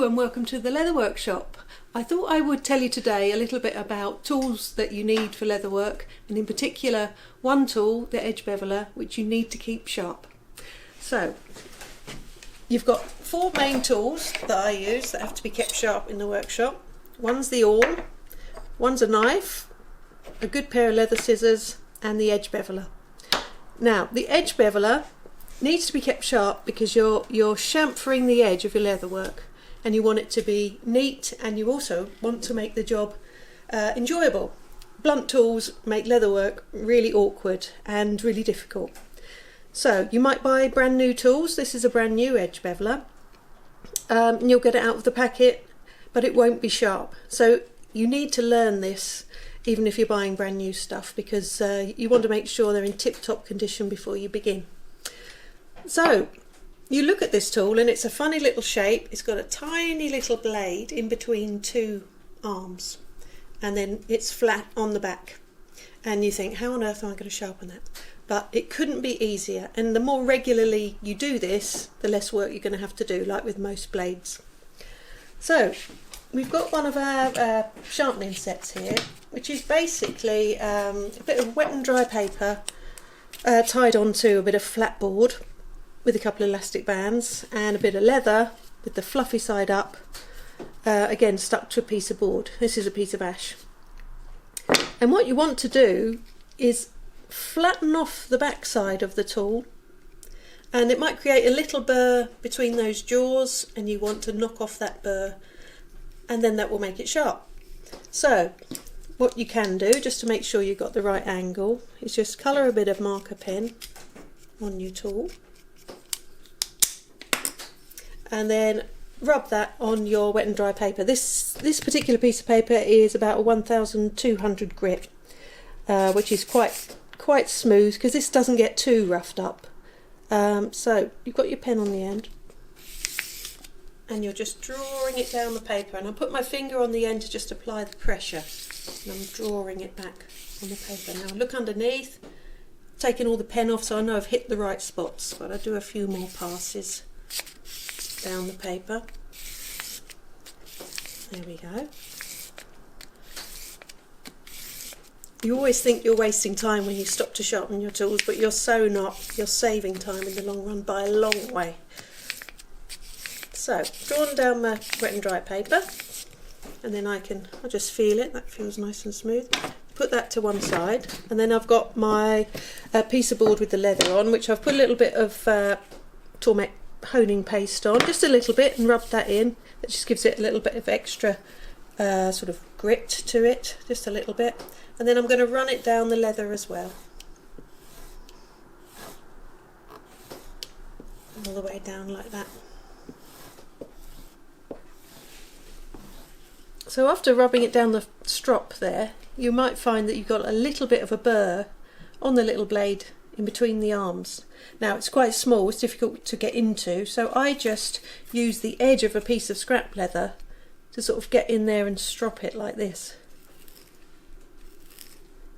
and welcome to the Leather Workshop. I thought I would tell you today a little bit about tools that you need for leather work, and in particular one tool, the edge beveler, which you need to keep sharp. So you've got four main tools that I use that have to be kept sharp in the workshop. One's the awl, one's a knife, a good pair of leather scissors, and the edge beveler. Now the edge beveler needs to be kept sharp because you're chamfering the edge of your leather work, and you want it to be neat, and you also want to make the job enjoyable. Blunt tools make leather work really awkward and really difficult. So you might buy brand new tools. This is a brand new edge beveler. You'll get it out of the packet, but it won't be sharp. So you need to learn this even if you're buying brand new stuff, because you want to make sure they're in tip-top condition before you begin. So you look at this tool and it's a funny little shape. It's got a tiny little blade in between two arms, and then it's flat on the back, and you think, how on earth am I going to sharpen that? But it couldn't be easier, and the more regularly you do this, the less work you're going to have to do, like with most blades. So we've got one of our sharpening sets here, which is basically a bit of wet and dry paper tied onto a bit of flat board with a couple of elastic bands, and a bit of leather with the fluffy side up, again stuck to a piece of board. This is a piece of ash. And what you want to do is flatten off the back side of the tool, and it might create a little burr between those jaws, and you want to knock off that burr, and then that will make it sharp. So what you can do, just to make sure you've got the right angle, is just colour a bit of marker pen on your tool, and then rub that on your wet and dry paper. This particular piece of paper is about a 1200 grit, which is quite smooth because this doesn't get too roughed up. So you've got your pen on the end, and you're just drawing it down the paper, and I put my finger on the end to just apply the pressure, and I'm drawing it back on the paper. Now look underneath, taking all the pen off so I know I've hit the right spots, but I do a few more passes down the paper. There we go. You always think you're wasting time when you stop to sharpen your tools, but you're so not. You're saving time in the long run by a long way. So, drawn down my wet and dry paper, and then I'll just feel it. That feels nice and smooth. Put that to one side, and then I've got my piece of board with the leather on, which I've put a little bit of Tormek honing paste on, just a little bit, and rub that in. That just gives it a little bit of extra sort of grit to it, just a little bit. And then I'm going to run it down the leather as well, all the way down like that. So after rubbing it down the strop there, you might find that you've got a little bit of a burr on the little blade in between the arms. Now it's quite small, it's difficult to get into, so I just use the edge of a piece of scrap leather to sort of get in there and strop it like this.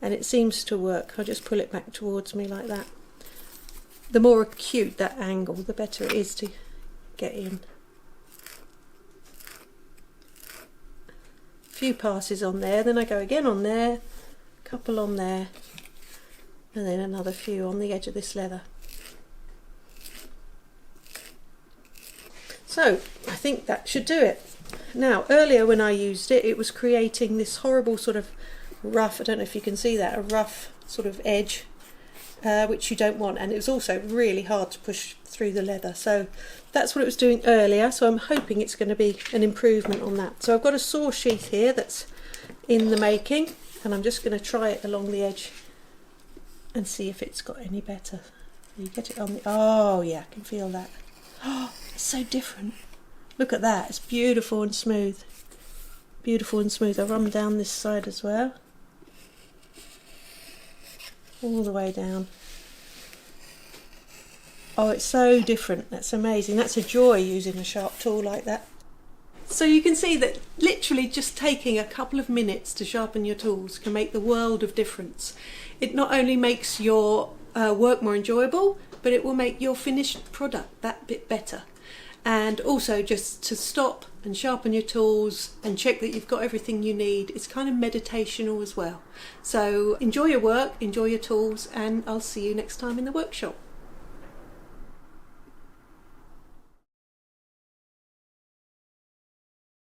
And it seems to work. I just pull it back towards me like that. The more acute that angle, the better it is to get in. A few passes on there, then I go again on there, a couple on there, and then another few on the edge of this leather. So I think that should do it. Now earlier when I used it, it was creating this horrible sort of rough, I don't know if you can see that, a rough sort of edge, which you don't want, and it was also really hard to push through the leather. So that's what it was doing earlier, so I'm hoping it's going to be an improvement on that. So I've got a saw sheath here that's in the making, and I'm just going to try it along the edge and see if it's got any better. You get it on the, oh yeah, I can feel that. Oh, it's so different. Look at that, it's beautiful and smooth. Beautiful and smooth. I'll run down this side as well, all the way down. Oh, it's so different. That's amazing. That's a joy using a sharp tool like that. So you can see that literally just taking a couple of minutes to sharpen your tools can make the world of difference. It not only makes your work more enjoyable, but it will make your finished product that bit better. and also just to stop and sharpen your tools and check that you've got everything you need. It's kind of meditational as well. So enjoy your work, enjoy your tools, and I'll see you next time in the workshop.